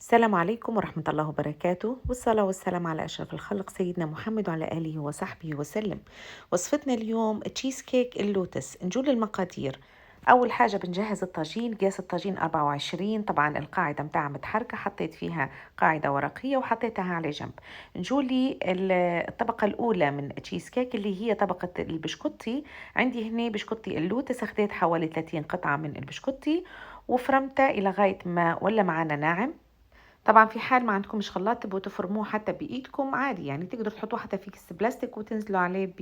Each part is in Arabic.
السلام عليكم ورحمة الله وبركاته، والصلاة والسلام على أشرف الخلق سيدنا محمد وعلى آله وصحبه وسلم. وصفتنا اليوم تشيز كيك اللوتس. نجول المقادير. أول حاجة بنجهز الطاجين. قياس الطاجين 24. طبعا القاعدة متاعها متحركة، حطيت فيها قاعدة ورقية وحطيتها على جنب. نجولي الطبقة الأولى من تشيز كيك اللي هي طبقة البشكوتي. عندي هنا بشكوتي اللوتس، أخذت حوالي 30 قطعة من البشكوتي وفرمته إلى غاية ما ولا معنا ناعم. طبعا في حال ما عندكمش خلاط تبقوا تفرموه حتى بايدكم عادي، يعني تقدروا تحطوه حتى في كيس بلاستيك وتنزلوا عليه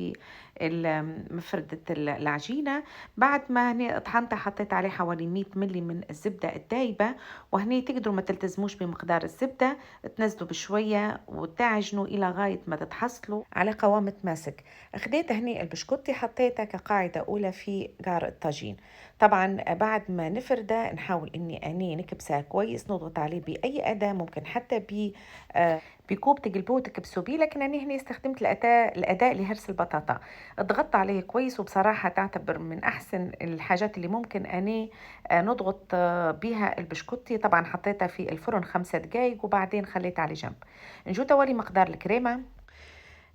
بمفردة العجينة. بعد ما هني طحنتها حطيت عليه حوالي 100 ملي من الزبدة الدايبة، وهني تقدروا ما تلتزموش بمقدار الزبدة، تنزلوا بشوية وتعجنوا إلى غاية ما تتحصلوا على قوام متماسك. أخديت هني البشكوتي حطيتها كقاعدة أولى في قعر الطاجين. طبعا بعد ما نفرده نحاول اني نكبسه كويس، نضغط عليه باي اداه، ممكن حتى بكوب تقلبوه تكبسوا بيه، لكن انا هنا استخدمت الاداة لهرس البطاطا. ضغطت عليه كويس، وبصراحه تعتبر من احسن الحاجات اللي ممكن اني نضغط بيها البشكوتي. طبعا حطيتها في الفرن 5 دقائق وبعدين خليتها على جنب. نجو تولي مقدار الكريمه.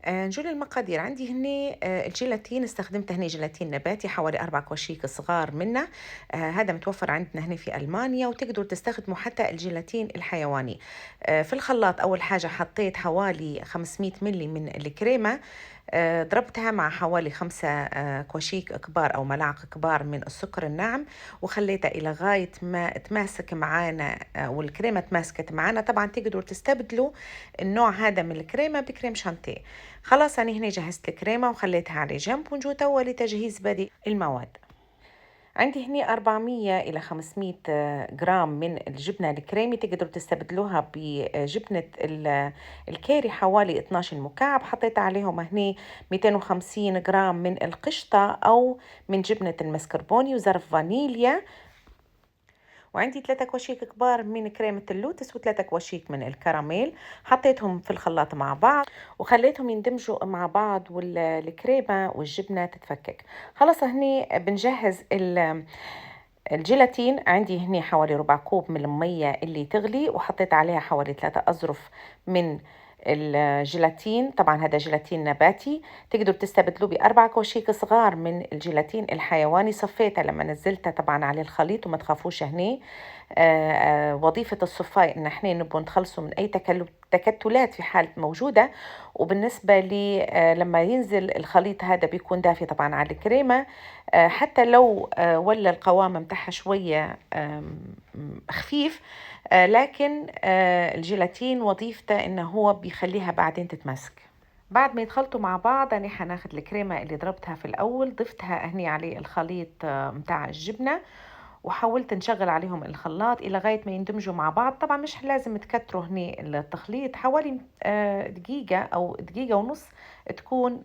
نجول المقادير. عندي هني الجيلاتين، استخدمت هني جيلاتين نباتي حوالي 4 كواشيك صغار منه. هذا متوفر عندنا هنا في ألمانيا، وتقدروا تستخدموا حتى الجيلاتين الحيواني. في الخلاط أول حاجة حطيت حوالي 500 ملي من الكريمة. ضربتها مع حوالي 5 كواشيك كبار أو ملعقة كبار من السكر الناعم، وخليتها إلى غاية ما تماسك معانا، والكريمة تماسكت معانا. طبعا تقدروا تستبدلوا النوع هذا من الكريمة بكريم شانتيه. خلاص أنا هنا جهزت الكريمة وخليتها على جنب، ونجو توا لتجهيز باقي المواد. عندي هنا 400 إلى 500 جرام من الجبنة الكريمي، تقدروا تستبدلوها بجبنة الكيري حوالي 12 مكعب. حطيت عليهم هنا 250 جرام من القشطة أو من جبنة المسكربوني وزرف فانيليا. وعندي 3 كواشيك كبار من كريمة اللوتس و3 كواشيك من الكراميل. حطيتهم في الخلاط مع بعض وخليتهم يندمجوا مع بعض والكريمة والجبنة تتفكك. خلاص هني بنجهز الجيلاتين. عندي هنا حوالي ربع كوب من المية اللي تغلي، وحطيت عليها حوالي 3 أظرف من الجيلاتين. طبعا هذا جيلاتين نباتي، تقدروا تستبدلوه ب4 كواشيك صغار من الجيلاتين الحيواني. صفيته لما نزلته طبعا على الخليط، وما تخافوش هني. وظيفة الصفاي ان احنا نبغى نتخلصوا من اي تكتلات في حال موجودة. وبالنسبة لي لما ينزل الخليط هذا بيكون دافي طبعا على الكريمة. حتى لو ولا القوام متاعها شوية خفيف، لكن الجيلاتين وظيفته انه هو بيخليها بعدين تتماسك. بعد ما يتخلطوا مع بعض أنا هناخد الكريمة اللي ضربتها في الأول، ضفتها هني عليه الخليط متاع الجبنة، وحاولت نشغل عليهم الخلاط إلى غاية ما يندمجوا مع بعض. طبعا مش لازم تكتروا هني التخليط، حوالي دقيقة أو دقيقة ونص تكون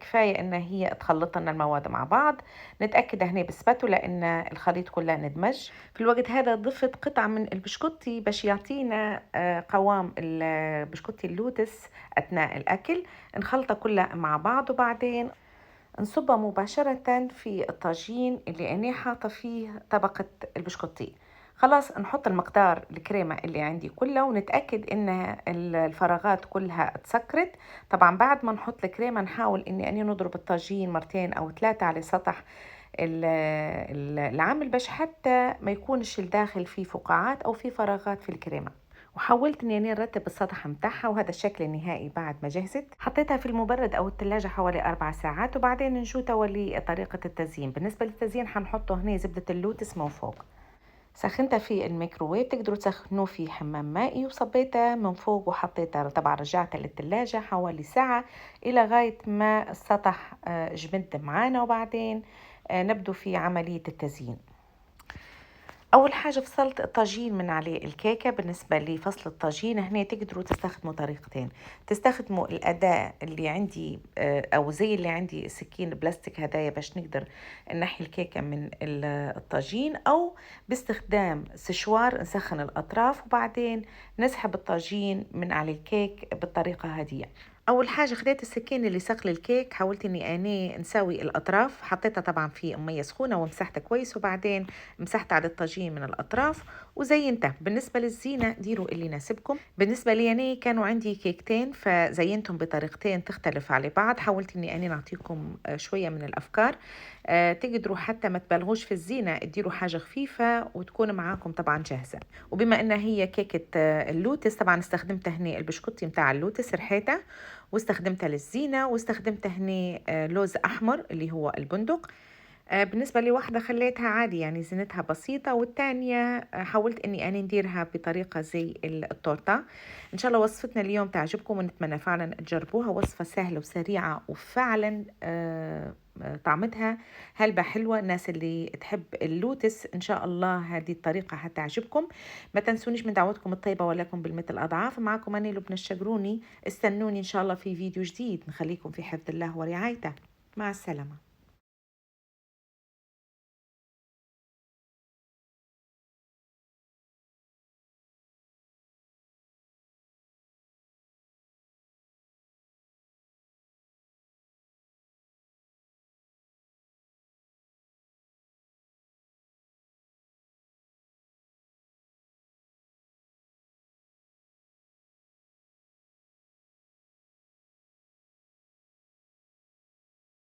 كفاية إن هي تخلط لنا المواد مع بعض. نتأكد هنا بسباتولا إن الخليط كله ندمج. في الوقت هذا ضفت قطعة من البسكوتي باش يعطينا قوام البسكوتي اللوتس أثناء الأكل. نخلطها كلها مع بعض، وبعدين نصبها مباشرة في الطاجين اللي أنا حاطة فيه طبقة البسكوتي. خلاص نحط المقدار الكريمة اللي عندي كلها، ونتأكد إن الفراغات كلها تسكرت. طبعا بعد ما نحط الكريمة نحاول إني أنا نضرب الطاجين مرتين أو 3 على سطح العامل، باش حتى ما يكونش الداخل فيه فقاعات أو فيه فراغات في الكريمة. وحاولت اني نرتب السطح متاعها، وهذا الشكل النهائي بعد ما جهزت. حطيتها في المبرد او الثلاجة حوالي 4 ساعات، وبعدين نجو تولي طريقة التزيين. بالنسبة للتزيين حنحطه هنا زبدة اللوتس من فوق. سخنتها في الميكروويف، تقدروا تسخنوه في حمام مائي، وصبيتها من فوق وحطيتها. طبعا رجعتها للثلاجة حوالي ساعة إلى غاية ما السطح جمد معانا، وبعدين نبدو في عملية التزيين. أول حاجة فصلت الطاجين من عليه الكيكة. بالنسبة لفصل الطاجين هنا تقدروا تستخدموا طريقتين. تستخدموا الأداة اللي عندي أو زي اللي عندي سكين بلاستيك هدايا باش نقدر نحي الكيكة من الطاجين، أو باستخدام سشوار نسخن الأطراف وبعدين نسحب الطاجين من على الكيك بالطريقة هذه. اول حاجه خديت السكين اللي سقل الكيك، حاولت اني اني نسوي الاطراف، حطيتها طبعا في ميه سخونه ومسحتها كويس، وبعدين مسحت على الطاجين من الاطراف وزينتها. بالنسبه للزينه ديروا اللي يناسبكم. بالنسبه لي أنا كانوا عندي كيكتين فزينتهم بطريقتين تختلف على بعض، حاولت اني اني نعطيكم شويه من الافكار. تقدروا حتى ما تبالغوش في الزينه، تديروا حاجه خفيفه وتكون معاكم طبعا جاهزه. وبما انها هي كيكه اللوتس، طبعا استخدمت هنا البشكوتي متاع اللوتس رحيته، واستخدمتها للزينة، واستخدمت هني لوز أحمر اللي هو البندق. بالنسبة لي واحدة خليتها عادي يعني زينتها بسيطة، والتانية حاولت اني انا نديرها بطريقة زي التورتة. ان شاء الله وصفتنا اليوم تعجبكم، ونتمنى فعلا تجربوها. وصفة سهلة وسريعة وفعلا طعمتها هلبة حلوة. الناس اللي تحب اللوتس ان شاء الله هذه الطريقة هتعجبكم. ما تنسونيش من دعوتكم الطيبة، ولكم بالمثل اضعاف. معكم اني لبنى الشقروني، استنوني ان شاء الله في فيديو جديد. نخليكم في حفظ الله ورعايته. مع السلامة.